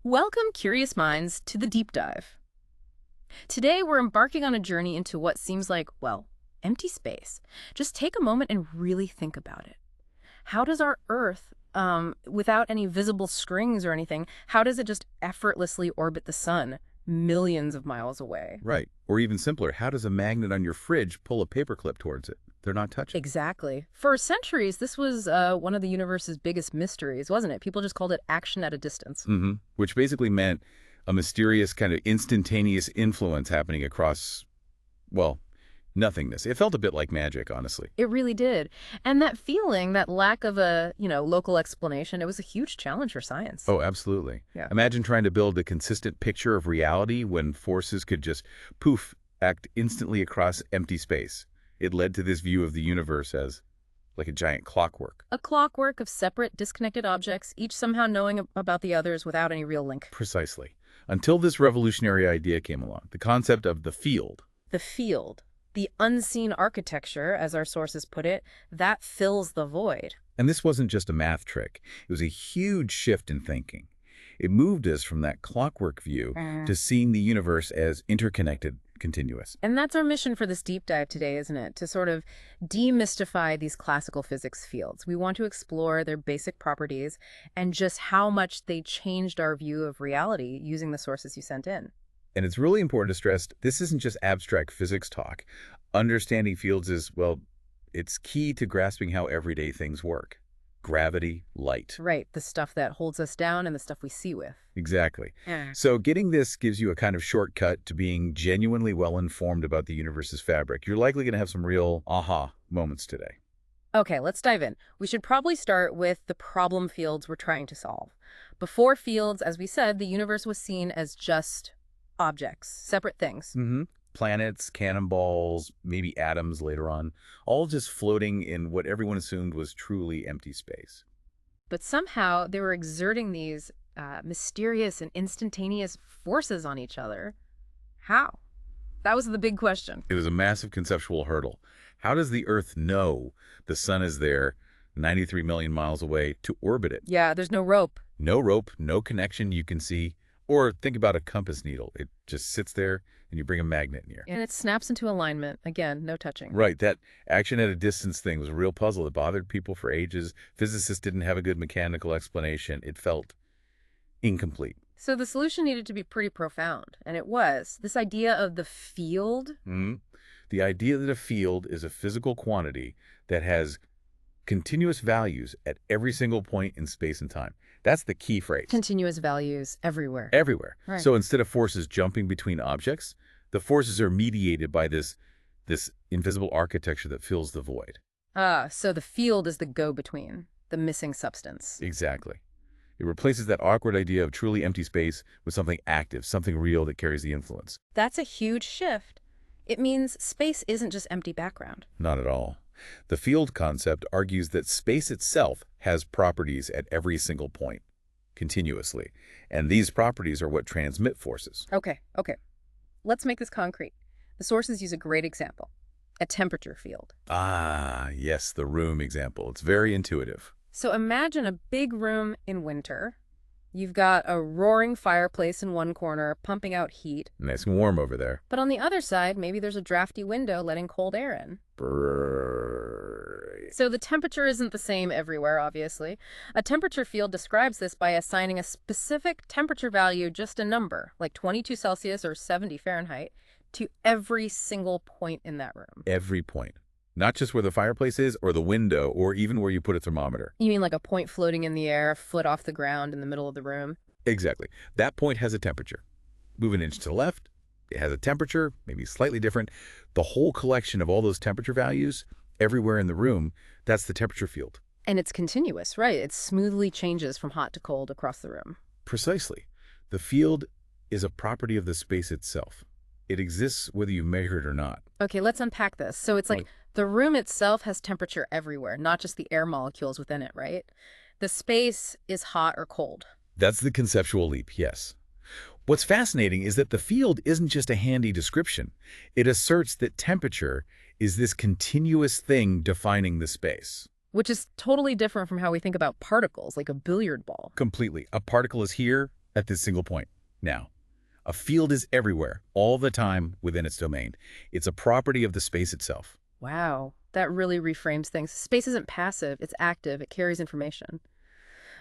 Welcome, curious minds, to the deep dive. Today, we're embarking on a journey into what seems like, well, empty space. Just take a moment and really think about it. How does our Earth, without any visible strings or anything, how does it just effortlessly orbit the sun millions of miles away? Right. Or even simpler, how does a magnet on your fridge pull a paperclip towards it? They're not touching. Exactly. For centuries, this was one of the universe's biggest mysteries, wasn't it? People just called it action at a distance. Which basically meant a mysterious kind of instantaneous influence happening across, well, nothingness. It felt a bit like magic, honestly. It really did. And that feeling, that lack of a, local explanation, it was a huge challenge for science. Oh, absolutely. Yeah. Imagine trying to build a consistent picture of reality when forces could just, poof, act instantly across empty space. It led to this view of the universe as like a giant clockwork. A clockwork of separate, disconnected objects, each somehow knowing about the others without any real link. Precisely. Until this revolutionary idea came along, the concept of the field. The field, the unseen architecture, as our sources put it, that fills the void. And this wasn't just a math trick. It was a huge shift in thinking. It moved us from that clockwork view to seeing the universe as interconnected, continuous. And that's our mission for this deep dive today, isn't it? To sort of demystify these classical physics fields. We want to explore their basic properties and just how much they changed our view of reality using the sources you sent in. And it's really important to stress this isn't just abstract physics talk. Understanding fields is, well, it's key to grasping how everyday things work. Gravity, light. Right, the stuff that holds us down and the stuff we see with. Exactly. Yeah. So getting this gives you a kind of shortcut to being genuinely well-informed about the universe's fabric. You're likely going to have some real aha moments today. Okay, let's dive in. We should probably start with the problem fields we're trying to solve. Before fields, as we said, the universe was seen as just objects, separate things. Planets, cannonballs, maybe atoms later on, all just floating in what everyone assumed was truly empty space. But somehow they were exerting these mysterious and instantaneous forces on each other. How? That was the big question. It was a massive conceptual hurdle. How does the Earth know the sun is there 93 million miles away to orbit it? Yeah, there's no rope. No rope, no connection you can see. Or think about a compass needle. It just sits there and you bring a magnet near. And it snaps into alignment. Again, no touching. Right, that action at a distance thing was a real puzzle. It bothered people for ages. Physicists didn't have a good mechanical explanation. It felt incomplete. So the solution needed to be pretty profound, and it was. This idea of the field. The idea that a field is a physical quantity that has continuous values at every single point in space and time. That's the key phrase. Continuous values everywhere. Everywhere. Right. So instead of forces jumping between objects, the forces are mediated by this invisible architecture that fills the void. So the field is the go-between, the missing substance. Exactly. It replaces that awkward idea of truly empty space with something active, something real that carries the influence. That's a huge shift. It means space isn't just empty background. Not at all. The field concept argues that space itself has properties at every single point, continuously. And these properties are what transmit forces. Okay. Let's make this concrete. The sources use a great example, a temperature field. Ah, yes, the room example. It's very intuitive. So imagine a big room in winter. You've got a roaring fireplace in one corner, pumping out heat. Nice and warm over there. But on the other side, maybe there's a drafty window letting cold air in. Brrr. So the temperature isn't the same everywhere, obviously. A temperature field describes this by assigning a specific temperature value, just a number, like 22 Celsius or 70 Fahrenheit, to every single point in that room. Every point. Not just where the fireplace is or the window or even where you put a thermometer. You mean like a point floating in the air, a foot off the ground in the middle of the room? Exactly. That point has a temperature. Move an inch to the left, it has a temperature, maybe slightly different. The whole collection of all those temperature values everywhere in the room, that's the temperature field. And it's continuous, right? It smoothly changes from hot to cold across the room. Precisely. The field is a property of the space itself. It exists whether you measure it or not. Okay, let's unpack this. So it's like the room itself has temperature everywhere, not just the air molecules within it, right? The space is hot or cold. That's the conceptual leap, yes. What's fascinating is that the field isn't just a handy description. It asserts that temperature is this continuous thing defining the space. Which is totally different from how we think about particles, like a billiard ball. Completely. A particle is here, at this single point. Now, a field is everywhere, all the time within its domain. It's a property of the space itself. Wow, that really reframes things. Space isn't passive, it's active, it carries information.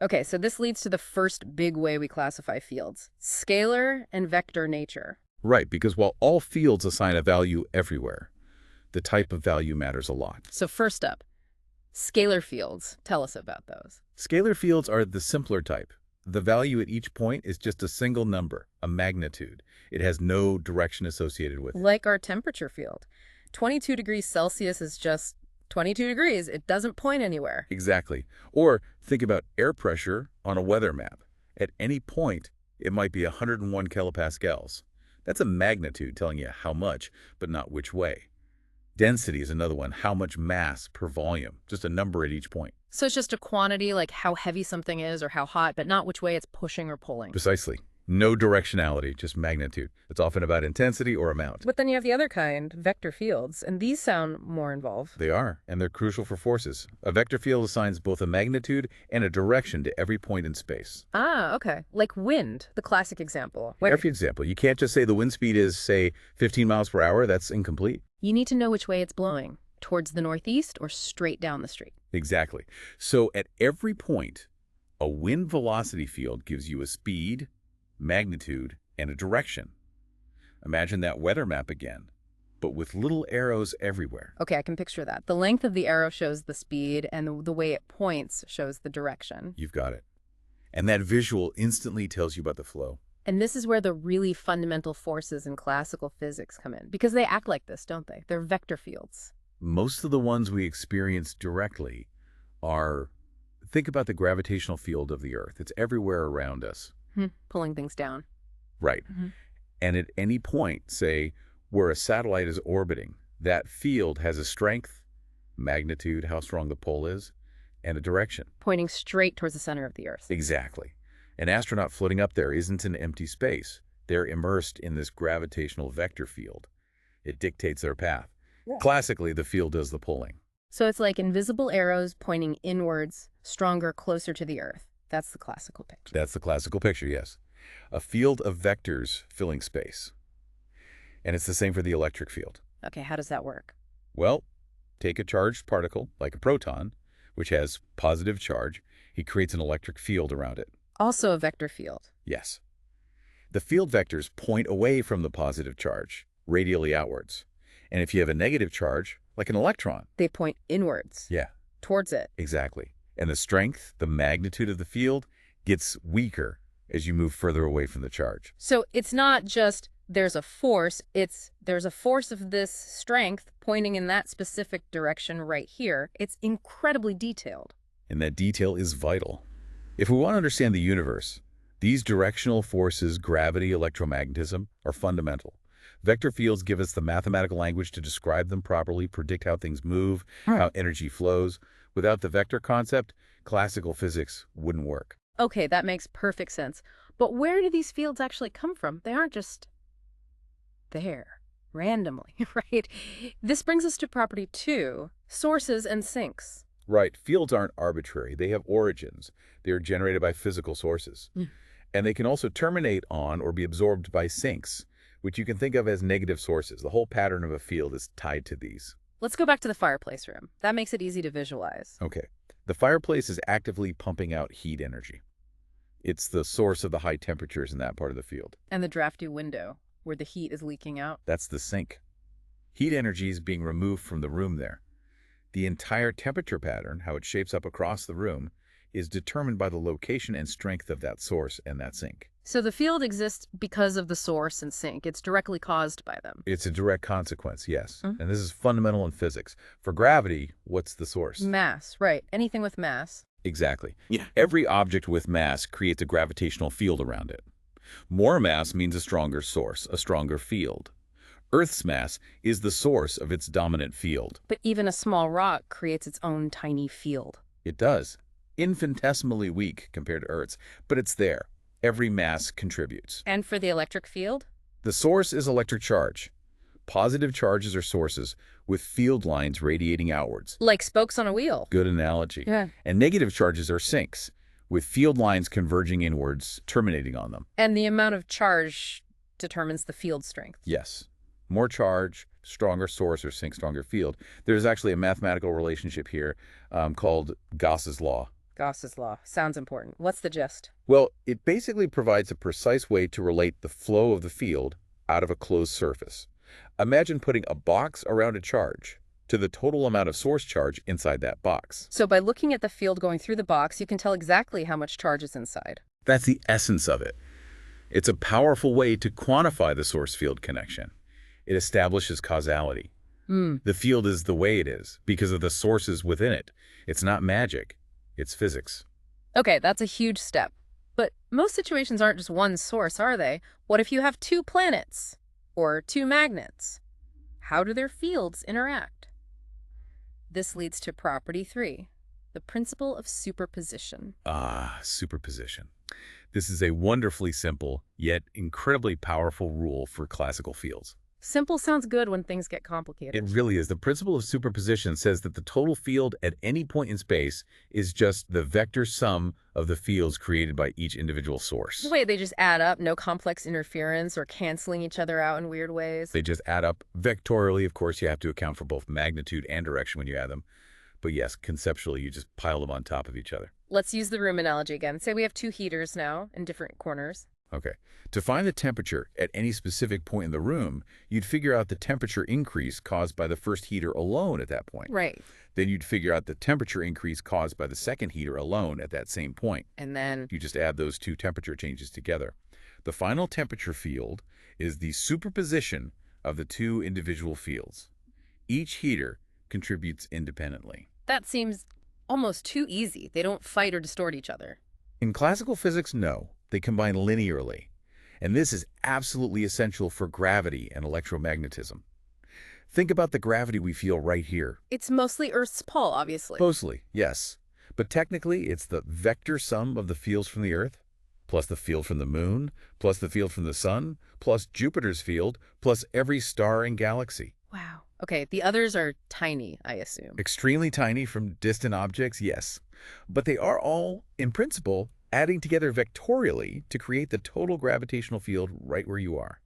Okay, so this leads to the first big way we classify fields, scalar and vector nature. Right, because while all fields assign a value everywhere, the type of value matters a lot. So first up, scalar fields. Tell us about those. Scalar fields are the simpler type. The value at each point is just a single number, a magnitude. It has no direction associated with it. Like our temperature field. 22 degrees Celsius is just 22 degrees. It doesn't point anywhere. Exactly. Or think about air pressure on a weather map. At any point, it might be 101 kilopascals. That's a magnitude telling you how much, but not which way. Density is another one, how much mass per volume, just a number at each point. So it's just a quantity, like how heavy something is or how hot, but not which way it's pushing or pulling. Precisely. No directionality, just magnitude. It's often about intensity or amount. But then you have the other kind, vector fields, and these sound more involved. They are, and they're crucial for forces. A vector field assigns both a magnitude and a direction to every point in space. Ah, okay. Like wind, the classic example. Every example, you can't just say the wind speed is, say, 15 miles per hour. That's incomplete. You need to know which way it's blowing, towards the northeast or straight down the street. Exactly. So at every point, a wind velocity field gives you a speed, magnitude, and a direction. Imagine that weather map again, but with little arrows everywhere. Okay, I can picture that. The length of the arrow shows the speed, and the way it points shows the direction. You've got it. And that visual instantly tells you about the flow. And this is where the really fundamental forces in classical physics come in, because they act like this, don't they? They're vector fields. Most of the ones we experience directly are, think about the gravitational field of the Earth. It's everywhere around us. Pulling things down. Right. And at any point, say, where a satellite is orbiting, that field has a strength, magnitude, how strong the pull is, and a direction. Pointing straight towards the center of the Earth. Exactly. An astronaut floating up there isn't in empty space. They're immersed in this gravitational vector field. It dictates their path. Yeah. Classically, the field does the pulling. So it's like invisible arrows pointing inwards, stronger, closer to the Earth. That's the classical picture. That's the classical picture, yes. A field of vectors filling space. And it's the same for the electric field. Okay, how does that work? Well, take a charged particle, like a proton, which has positive charge. It creates an electric field around it. Also a vector field. Yes. The field vectors point away from the positive charge, radially outwards. And if you have a negative charge, like an electron, they point inwards. Yeah. Towards it. Exactly. And the strength, the magnitude of the field gets weaker as you move further away from the charge. So it's not just there's a force, it's there's a force of this strength pointing in that specific direction right here. It's incredibly detailed. And that detail is vital. If we want to understand the universe, these directional forces, gravity, electromagnetism, are fundamental. Vector fields give us the mathematical language to describe them properly, predict how things move, how energy flows. Without the vector concept, classical physics wouldn't work. Okay, that makes perfect sense. But where do these fields actually come from? They aren't just there, randomly, right? This brings us to property 2, sources and sinks. Right. Fields aren't arbitrary. They have origins. They are generated by physical sources. And they can also terminate on or be absorbed by sinks, which you can think of as negative sources. The whole pattern of a field is tied to these. Let's go back to the fireplace room. That makes it easy to visualize. Okay. The fireplace is actively pumping out heat energy. It's the source of the high temperatures in that part of the field. And the drafty window, where the heat is leaking out. That's the sink. Heat energy is being removed from the room there. The entire temperature pattern, how it shapes up across the room, is determined by the location and strength of that source and that sink. So the field exists because of the source and sink. It's directly caused by them. It's a direct consequence, yes. And this is fundamental in physics. For gravity, what's the source? Mass, right. Anything with mass. Exactly. Yeah. Every object with mass creates a gravitational field around it. More mass means a stronger source, a stronger field. Earth's mass is the source of its dominant field. But even a small rock creates its own tiny field. It does. Infinitesimally weak compared to Earth's, but it's there. Every mass contributes. And for the electric field? The source is electric charge. Positive charges are sources with field lines radiating outwards. Like spokes on a wheel. Good analogy. Yeah. And negative charges are sinks, with field lines converging inwards, terminating on them. And the amount of charge determines the field strength. Yes. More charge, stronger source or sink, stronger field. There's actually a mathematical relationship here called Gauss's law. Gauss's law. Sounds important. What's the gist? Well, it basically provides a precise way to relate the flow of the field out of a closed surface. Imagine putting a box around a charge to the total amount of source charge inside that box. So by looking at the field going through the box, you can tell exactly how much charge is inside. That's the essence of it. It's a powerful way to quantify the source-field connection. It establishes causality. The field is the way it is because of the sources within it. It's not magic. It's physics. Okay, that's a huge step. But most situations aren't just one source, are they? What if you have two planets? Or two magnets? How do their fields interact? This leads to property 3, the principle of superposition. Ah, superposition. This is a wonderfully simple, yet incredibly powerful rule for classical fields. Simple sounds good when things get complicated. It really is. The principle of superposition says that the total field at any point in space is just the vector sum of the fields created by each individual source. Wait, they just add up, no complex interference or canceling each other out in weird ways? They just add up vectorially. Of course, you have to account for both magnitude and direction when you add them. But yes, conceptually, you just pile them on top of each other. Let's use the room analogy again. Say we have two heaters now in different corners. Okay. To find the temperature at any specific point in the room, you'd figure out the temperature increase caused by the first heater alone at that point. Right. Then you'd figure out the temperature increase caused by the second heater alone at that same point. And then You just add those two temperature changes together. The final temperature field is the superposition of the two individual fields. Each heater contributes independently. that seems almost too easy. They don't fight or distort each other. In classical physics, no. They combine linearly. And this is absolutely essential for gravity and electromagnetism. Think about the gravity we feel right here. It's mostly Earth's pull, obviously. Mostly, yes. But technically, it's the vector sum of the fields from the Earth, plus the field from the Moon, plus the field from the Sun, plus Jupiter's field, plus every star and galaxy. Wow. Okay, the others are tiny, I assume. Extremely tiny from distant objects, yes. But they are all, in principle, adding together vectorially to create the total gravitational field right where you are.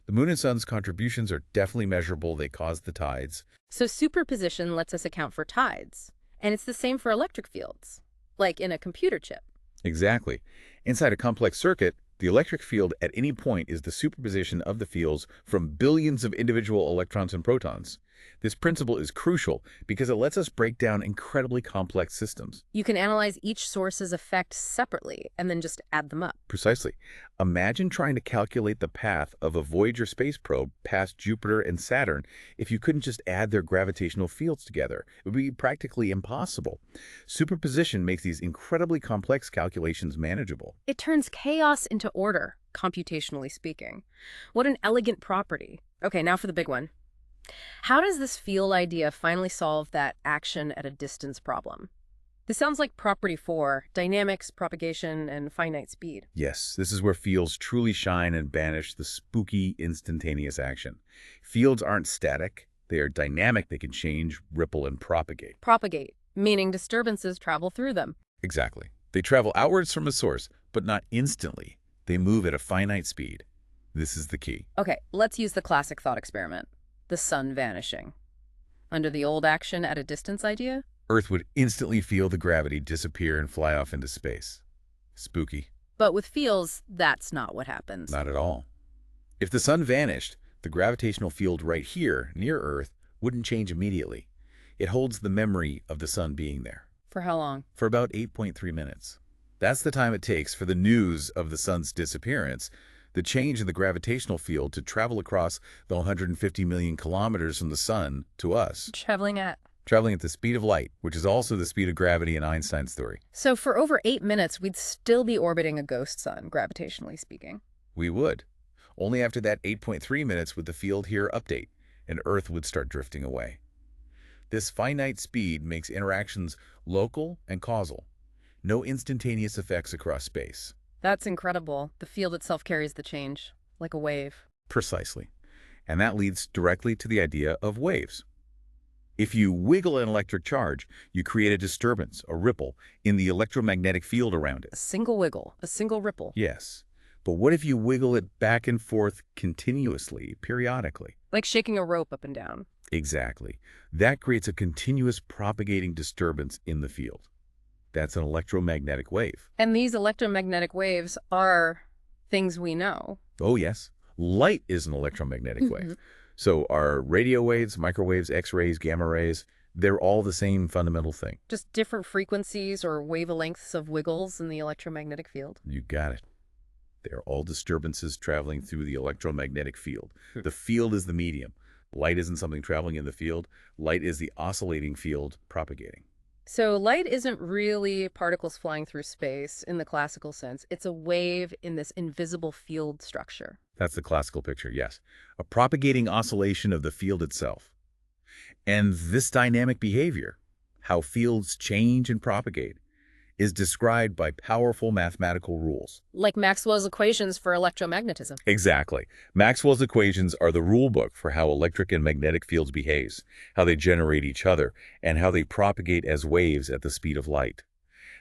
The Moon and Sun's contributions are definitely measurable. They cause the tides. So superposition lets us account for tides. And it's the same for electric fields, like in a computer chip. Exactly. Inside a complex circuit, the electric field at any point is the superposition of the fields from billions of individual electrons and protons. This principle is crucial because it lets us break down incredibly complex systems. You can analyze each source's effect separately and then just add them up. Precisely. Imagine trying to calculate the path of a Voyager space probe past Jupiter and Saturn if you couldn't just add their gravitational fields together. It would be practically impossible. Superposition makes these incredibly complex calculations manageable. It turns chaos into order, computationally speaking. What an elegant property. Okay, now for the big one. How does this field idea finally solve that action at a distance problem? This sounds like property 4, dynamics, propagation, and finite speed. Yes, this is where fields truly shine and banish the spooky instantaneous action. Fields aren't static. They are dynamic. They can change, ripple, and propagate. Propagate, meaning disturbances travel through them. Exactly. They travel outwards from a source, but not instantly. They move at a finite speed. This is the key. Okay, let's use the classic thought experiment. The sun vanishing. Under the old action at a distance idea? Earth would instantly feel the gravity disappear and fly off into space. Spooky. But with fields, that's not what happens. Not at all. If the sun vanished, the gravitational field right here, near Earth, wouldn't change immediately. It holds the memory of the sun being there. For how long? For about 8.3 minutes. That's the time it takes for the news of the sun's disappearance, the change in the gravitational field, to travel across the 150 million kilometers from the sun to us. Traveling at the speed of light, which is also the speed of gravity in Einstein's theory. So for over 8 minutes, we'd still be orbiting a ghost sun, gravitationally speaking. We would. Only after that 8.3 minutes would the field here update, and Earth would start drifting away. This finite speed makes interactions local and causal. No instantaneous effects across space. That's incredible. The field itself carries the change, like a wave. Precisely. And that leads directly to the idea of waves. If you wiggle an electric charge, you create a disturbance, a ripple, in the electromagnetic field around A it. single wiggle, a single ripple. Yes. But what if you wiggle it back and forth continuously, periodically? Like shaking a rope up and down. Exactly. That creates a continuous propagating disturbance in the field. That's an electromagnetic wave. And these electromagnetic waves are things we know. Oh, yes. Light is an electromagnetic wave. So are radio waves, microwaves, X-rays, gamma rays, they're all the same fundamental thing. Just different frequencies or wavelengths of wiggles in the electromagnetic field. You got it. They're all disturbances traveling through the electromagnetic field. The field is the medium. Light isn't something traveling in the field. Light is the oscillating field propagating. So light isn't really particles flying through space in the classical sense. It's a wave in this invisible field structure. That's the classical picture, yes. A propagating oscillation of the field itself. And this dynamic behavior, how fields change and propagate, is described by powerful mathematical rules. Like Maxwell's equations for electromagnetism. Exactly. Maxwell's equations are the rule book for how electric and magnetic fields behave, how they generate each other, and how they propagate as waves at the speed of light.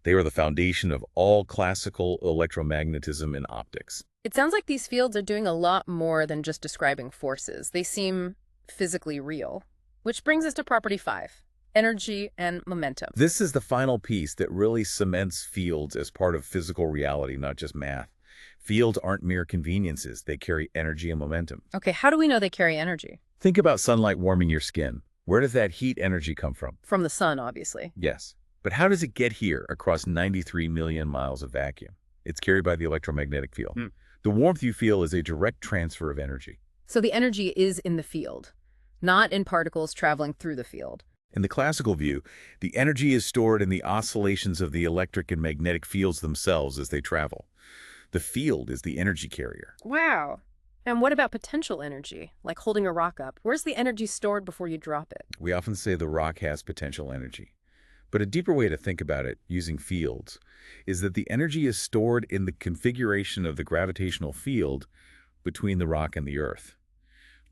They are the foundation of all classical electromagnetism in optics. It sounds like these fields are doing a lot more than just describing forces. They seem physically real. Which brings us to property 5, energy and momentum. This is the final piece that really cements fields as part of physical reality, not just math. Fields aren't mere conveniences. They carry energy and momentum. Okay, how do we know they carry energy? Think about sunlight warming your skin. Where does that heat energy come from? From the sun, obviously. Yes. But how does it get here across 93 million miles of vacuum? It's carried by the electromagnetic field. The warmth you feel is a direct transfer of energy. So the energy is in the field, not in particles traveling through the field. In the classical view, the energy is stored in the oscillations of the electric and magnetic fields themselves as they travel. The field is the energy carrier. Wow. And what about potential energy, like holding a rock up? Where's the energy stored before you drop it? We often say the rock has potential energy. But a deeper way to think about it, using fields, is that the energy is stored in the configuration of the gravitational field between the rock and the Earth.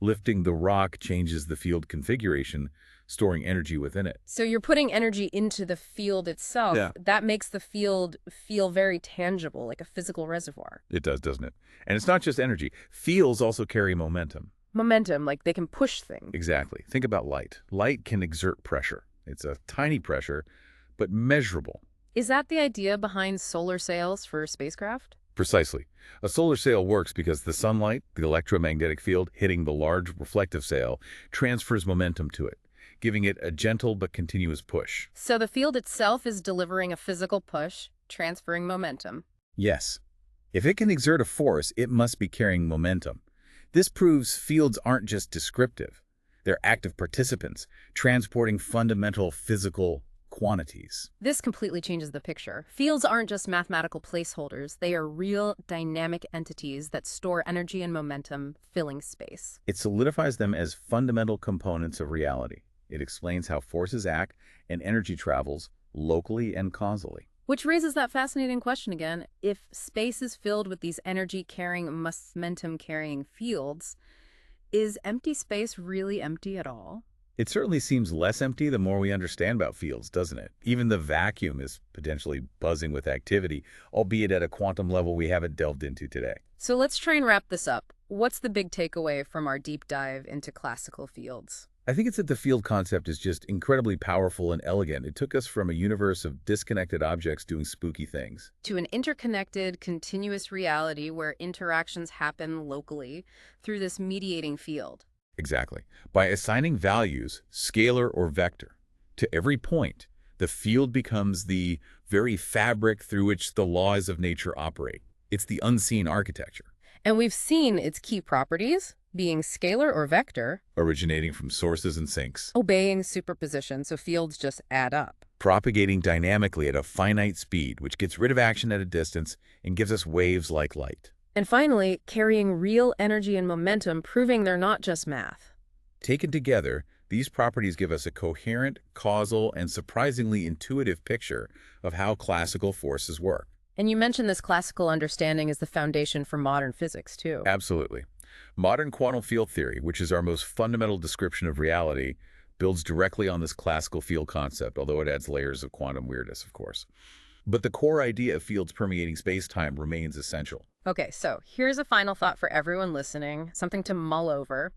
Lifting the rock changes the field configuration, storing energy within it. So you're putting energy into the field itself. Yeah. That makes the field feel very tangible, like a physical reservoir. It does, doesn't it? And it's not just energy. Fields also carry momentum. Momentum, like they can push things. Exactly. Think about light. Light can exert pressure. It's a tiny pressure, but measurable. Is that the idea behind solar sails for spacecraft? Precisely. A solar sail works because the sunlight, the electromagnetic field hitting the large reflective sail, transfers momentum to it, giving it a gentle but continuous push. So the field itself is delivering a physical push, transferring momentum. Yes. If it can exert a force, it must be carrying momentum. This proves fields aren't just descriptive. They're active participants, transporting fundamental physical quantities. This completely changes the picture. Fields aren't just mathematical placeholders. They are real, dynamic entities that store energy and momentum, filling space. It solidifies them as fundamental components of reality. It explains how forces act and energy travels locally and causally. Which raises that fascinating question again. If space is filled with these energy-carrying, momentum-carrying fields, is empty space really empty at all? It certainly seems less empty the more we understand about fields, doesn't it? Even the vacuum is potentially buzzing with activity, albeit at a quantum level we haven't delved into today. So let's try and wrap this up. What's the big takeaway from our deep dive into classical fields? I think it's that the field concept is just incredibly powerful and elegant. It took us from a universe of disconnected objects doing spooky things To an interconnected, continuous reality where interactions happen locally through this mediating field. Exactly. By assigning values, scalar or vector, to every point, the field becomes the very fabric through which the laws of nature operate. It's the unseen architecture. And we've seen its key properties, being scalar or vector, Originating from sources and sinks, obeying superposition, so fields just add up. propagating dynamically at a finite speed, which gets rid of action at a distance and gives us waves like light. And finally, carrying real energy and momentum, proving they're not just math. Taken together, these properties give us a coherent, causal, and surprisingly intuitive picture of how classical forces work. And you mentioned this classical understanding is the foundation for modern physics, too. Absolutely. Modern quantum field theory, which is our most fundamental description of reality, builds directly on this classical field concept, although it adds layers of quantum weirdness, of course. But the core idea of fields permeating space-time remains essential. Okay, so here's a final thought for everyone listening, something to mull over.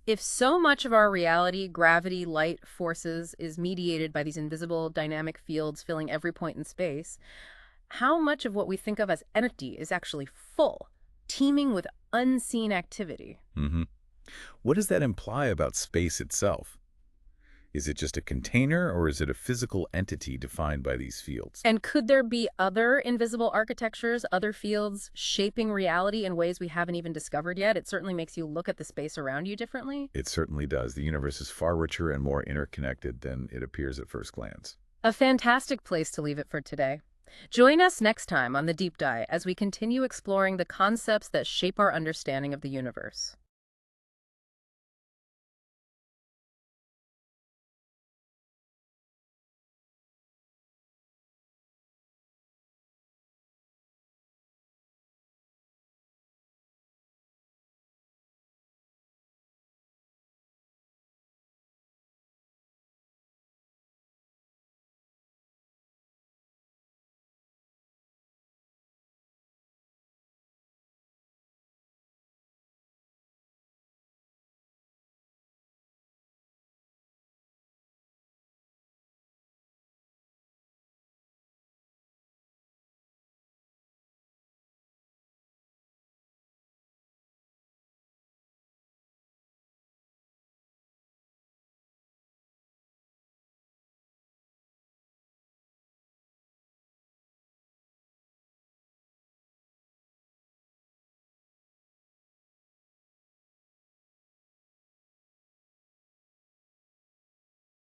If so much of our reality, gravity, light, forces, is mediated by these invisible dynamic fields filling every point in space, how much of what we think of as empty is actually full, teeming with unseen activity? hmm What does that imply about space itself? Is it just a container, or is it a physical entity defined by these fields? And could there be other invisible architectures, other fields shaping reality in ways we haven't even discovered yet? It certainly makes you look at the space around you differently. It certainly does. The universe is far richer and more interconnected than it appears at first glance. A fantastic place to leave it for today. Join us next time on The Deep Dive as we continue exploring the concepts that shape our understanding of the universe.